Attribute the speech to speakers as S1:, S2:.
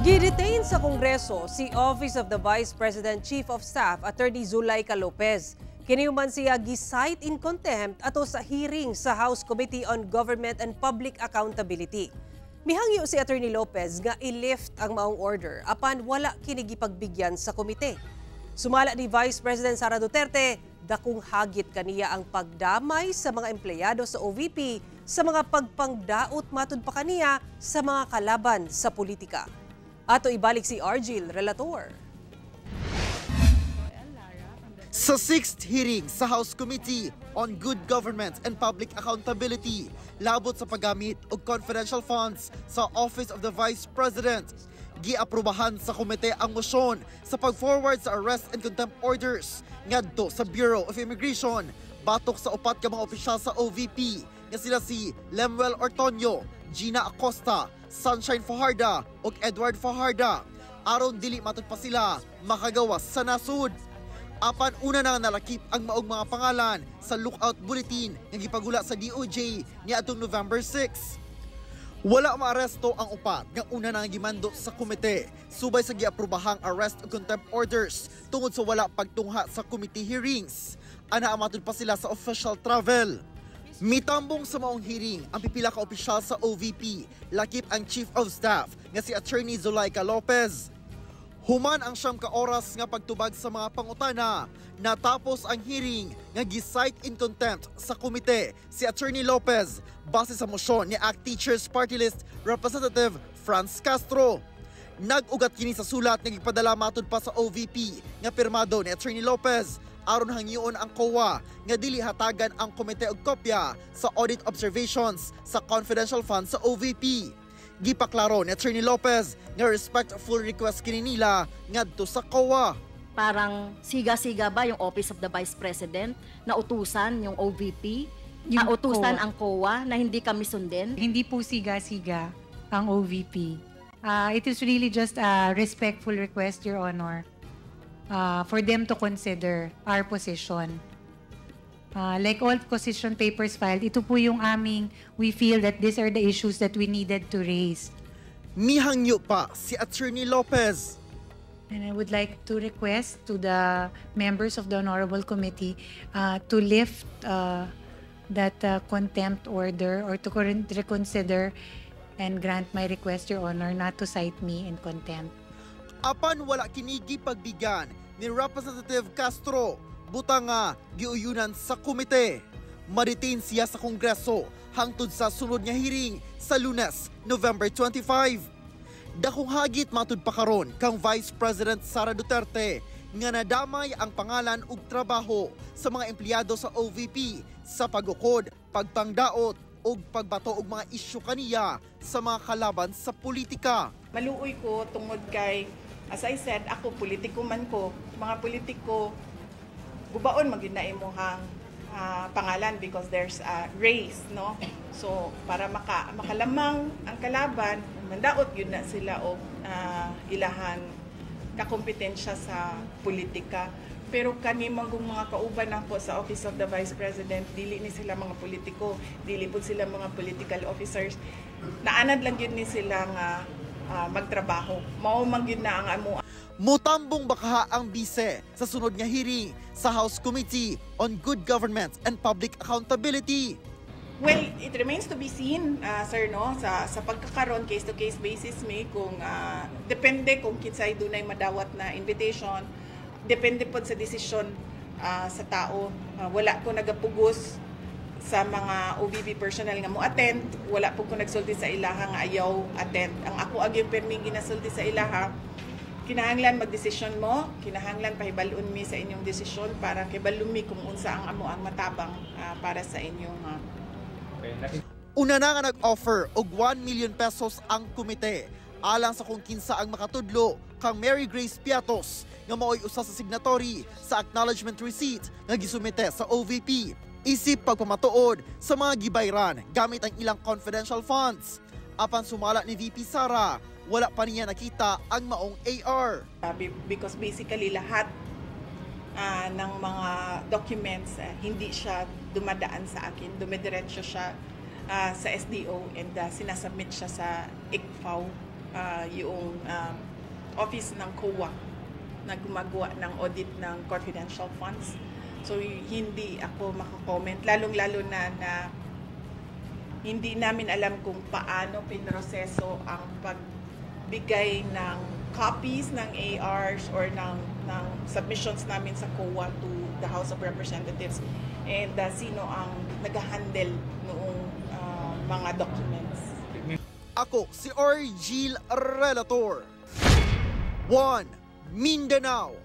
S1: Gidetain sa Kongreso si Office of the Vice President Chief of Staff Attorney Zulaika Lopez. Kiniuman siya gi-cite in contempt ato sa hearing sa House Committee on Government and Public Accountability. Mihangyo si Attorney Lopez nga i-lift ang maong order apan wala kinigipagbigyan sa komite. Sumala ni Vice President Sara Duterte, dakong hagit kaniya ang pagdamay sa mga empleyado sa OVP sa mga pagpangdaot matud pa kaniya sa mga kalaban sa politika. Ato ibalik si Argil, relator.
S2: Sa 6th hearing sa House Committee on Good Government and Public Accountability, labot sa paggamit og confidential funds sa Office of the Vice President, giaprubahan sa komite ang mosyon sa pag-forward sa arrest and contempt orders ngadto sa Bureau of Immigration batok sa upat ka mga opisyal sa OVP nga sila si Lemuel Ortonio, Gina Acosta, Sunshine Fajarda ug Edward Fajarda aron dili matud pa sila makagawas sa nasud. Apan una na nalakip ang maong mga pangalan sa lookout bulletin nga gipagula sa DOJ niadtong November 6. Wala maaresto ang upat nga una nang gimando sa komite subay sa giaprobahang arrest ug contempt orders tungod sa wala pagtungha sa committee hearings. Ana matud pa sila sa official travel. Mitambong sa maong hearing ang pipila ka opisyal sa OVP, lakip ang Chief of Staff nga si Attorney Zulaika Lopez. Human ang siyam ka oras nga pagtubag sa mga pangutana, natapos ang hearing nga gi-cite in contempt sa komite si Attorney Lopez base sa mosyon ni ACT Teachers Party List Representative Franz Castro. Nag-ugat kini sa sulat nga gipadala matud pa sa OVP nga pirmado ni Attorney Lopez aron hangyoon ang COA nga dili hatagan ang komite og kopya sa audit observations sa confidential funds sa OVP. Gipaklaro ni Attorney Lopez nga respectful request kini nila ngadto sa COA.
S3: Parang siga-siga ba yung Office of the Vice President na utusan yung OVP? Utusan ang COA na hindi kami sundin?
S4: Hindi po siga-siga ang OVP. It is really just a respectful request, Your Honor, for them to consider our position. Like all position papers filed, ito po yung we feel that these are the issues that we needed to raise.
S2: Mihangyo pa si Attorney Lopez.
S4: And I would like to request to the members of the Honorable Committee to lift that contempt order or to reconsider and grant my request, Your Honor, not to cite me in contempt.
S2: Apan wala kinigi pagbigan ni Representative Castro, butang nga giuyunan sa komite. Maritain siya sa Kongreso hangtod sa sunod nga hearing sa Lunes, November 25. Dakong hagit matud pa karon kang Vice President Sara Duterte nga nadamay ang pangalan ug trabaho sa mga empleyado sa OVP sa pagukod, pagpangdaot ug pagbato og mga isyu kaniya sa mga kalaban sa politika.
S5: Maluoy ko tungod kay, as I said, ako politiko man ko, mga politiko gubaon magina imuhang pangalan because there's a race, no? So para makalamang ang kalaban, mandaot yun na sila og ilahang kakompetensya sa politika. Pero kani manggong mga kauban na po sa Office of the Vice President, dili ni sila mga politiko, dili po sila mga political officers. Naanad lang yun ni sila nga magtrabaho. Mao man gyud na ang amo.
S2: Mutambong bakaha ang bise sa sunod nga hearing sa House Committee on Good Government and Public Accountability.
S5: Well, it remains to be seen, sir, no, sa pagkakaroon case-to-case basis may kung depende kung kinsay dunay madawat na invitation, depende po sa desisyon sa tao. Wala ko nagapugos sa mga OVP personnel nga mo attend, wala po ko nagsulti sa ilaha nga ayaw attend. Ang ako agyong permi ginasulti sa ilaha, kinahanglan magdesisyon mo, kinahanglan pahibalun mi sa inyong desisyon para kibalun mi kung unsa ang amo ang matabang para sa inyong
S2: Una na nga nag-offer og 1 million pesos ang komite alang sa kung kinsa ang makatudlo kang Mary Grace Piatos nga mao'y usa sa signatory sa acknowledgement receipt nga gisumite sa OVP isip pagpamatuod sa mga gibayran gamit ang ilang confidential funds. Apan sumala ni VP Sara, wala pa niya nakita ang maong AR.
S5: Because basically lahat ng mga documents hindi siya dumadaan sa akin, dumidiretso siya sa SDO and sinasubmit siya sa ICFAO yung office ng COA na gumagawa ng audit ng confidential funds. So hindi ako makakomment, lalong-lalo na hindi namin alam kung paano pinroseso ang pagbigay ng copies ng ARs or ng submissions namin sa COA to the House of Representatives, and sino ang nag-handle noong mga documents.
S2: Ako si Argil Relator. 1. Mindanao.